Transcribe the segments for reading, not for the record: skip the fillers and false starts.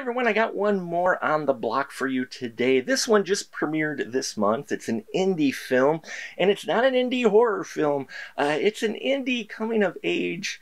everyone, I got one more on the block for you today. This one just premiered this month. It's an indie film, and it's not an indie horror film. It's an indie coming-of-age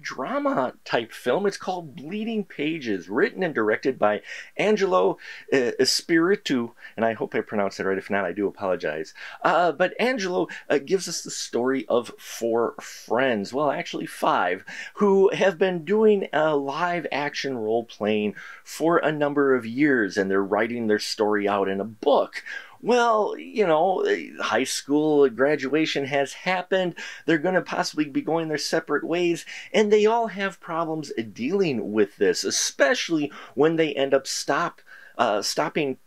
drama type film. It's called Bleeding Pages, written and directed by Angelo Espiritu, and I hope I pronounced that right. If not, I do apologize. But Angelo gives us the story of four friends, well, actually five, who have been doing live action role playing for a number of years, and they're writing their story out in a book. Well, you know, high school graduation has happened. They're going to possibly be going their separate ways, and they all have problems dealing with this, especially when they end up stopping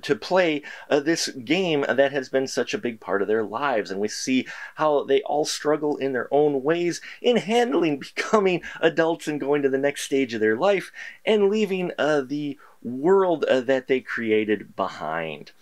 to play this game that has been such a big part of their lives. And we see how they all struggle in their own ways in handling becoming adults and going to the next stage of their life and leaving the world that they created behind.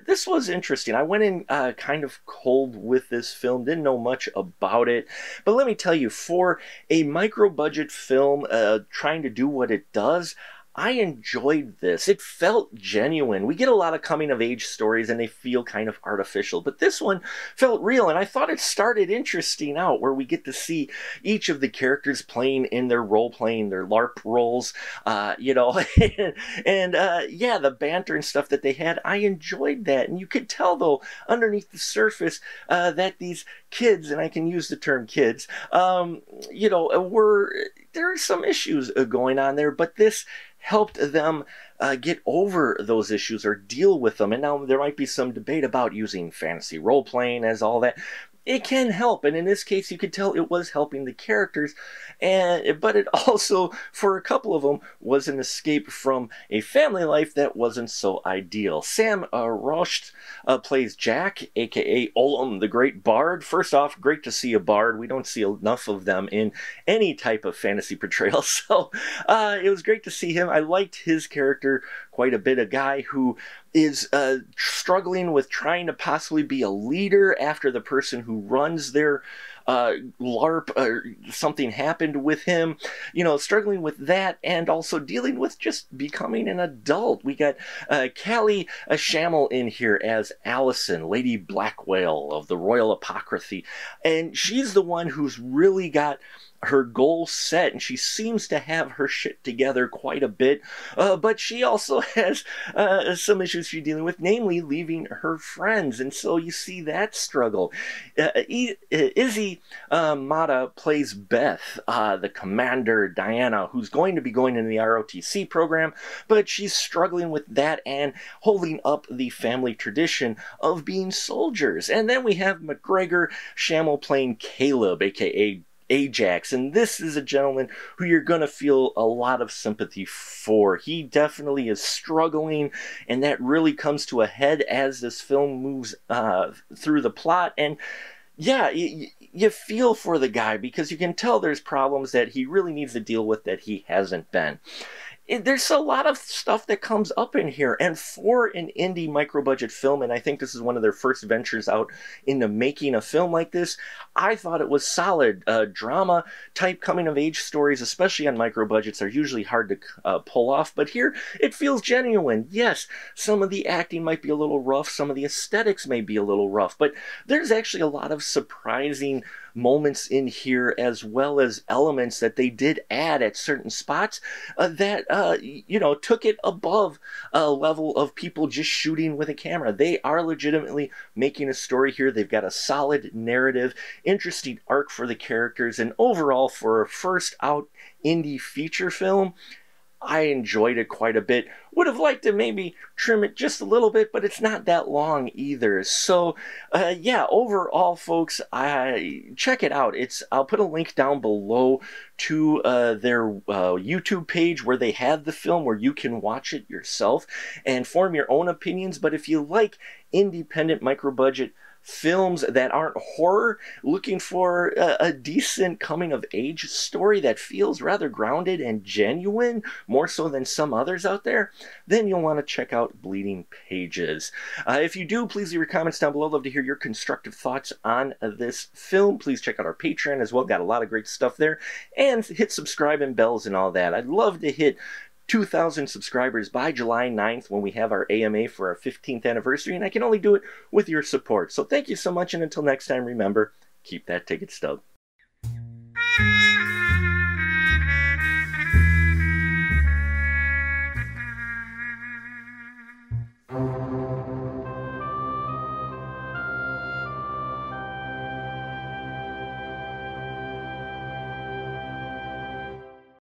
This was interesting. I went in kind of cold with this film, didn't know much about it, but let me tell you, for a micro-budget film trying to do what it does, I enjoyed this. It felt genuine. We get a lot of coming-of-age stories, and they feel kind of artificial, but this one felt real, and I thought it started interesting out, where we get to see each of the characters playing in their role-playing, their LARP roles, you know, and yeah, the banter and stuff that they had, I enjoyed that, and you could tell, though, underneath the surface, that these kids, and I can use the term kids, you know, there are some issues going on there, but this helped them get over those issues or deal with them. And now there might be some debate about using fantasy role-playing as all that. It can help, and in this case you could tell it was helping the characters, but it also, for a couple of them, was an escape from a family life that wasn't so ideal. Sam Rost plays Jack, aka Olam the Great Bard. First off, great to see a bard. We don't see enough of them in any type of fantasy portrayal, so it was great to see him. I liked his character quite a bit, a guy who is struggling with trying to possibly be a leader after the person who runs their LARP, or something happened with him, you know, struggling with that, and also dealing with just becoming an adult. We got Callie Shamel in here as Allison, Lady Blackwell of the Royal Apocryphy, and she's the one who's really got her goal set, and she seems to have her shit together quite a bit, but she also has some issues she's dealing with, namely leaving her friends, and so you see that struggle. Izzy Mata plays Beth, the commander Diana, who's going to be going into the ROTC program, but she's struggling with that and holding up the family tradition of being soldiers. And then we have McGregor Shamel playing Caleb, aka Ajax, and this is a gentleman who you're going to feel a lot of sympathy for. He definitely is struggling, and that really comes to a head as this film moves through the plot. And yeah, you feel for the guy, because you can tell there's problems that he really needs to deal with that he hasn't been. There's a lot of stuff that comes up in here, and for an indie micro-budget film, and I think this is one of their first ventures out into making a film like this, I thought it was solid. Drama-type coming-of-age stories, especially on micro-budgets, are usually hard to pull off, but here it feels genuine. Yes, some of the acting might be a little rough, some of the aesthetics may be a little rough, but there's actually a lot of surprising moments in here, as well as elements that they did add at certain spots that you know, took it above a level of people just shooting with a camera. They are legitimately making a story here. They've got a solid narrative, interesting arc for the characters, and overall, for a first out indie feature film, I enjoyed it quite a bit. Would have liked to maybe trim it just a little bit, but it's not that long either. So, yeah, overall, folks, check it out. I'll put a link down below to their YouTube page where they have the film, where you can watch it yourself and form your own opinions. But if you like independent micro-budget films that aren't horror, looking for a decent coming-of-age story that feels rather grounded and genuine, more so than some others out there, then you'll want to check out Bleeding Pages. If you do, please leave your comments down below. I'd love to hear your constructive thoughts on this film. Please check out our Patreon as well. Got a lot of great stuff there. And hit subscribe and bells and all that. I'd love to hit 2,000 subscribers by July 9th when we have our AMA for our 15th anniversary, and I can only do it with your support. So thank you so much, and until next time, remember, keep that ticket stub.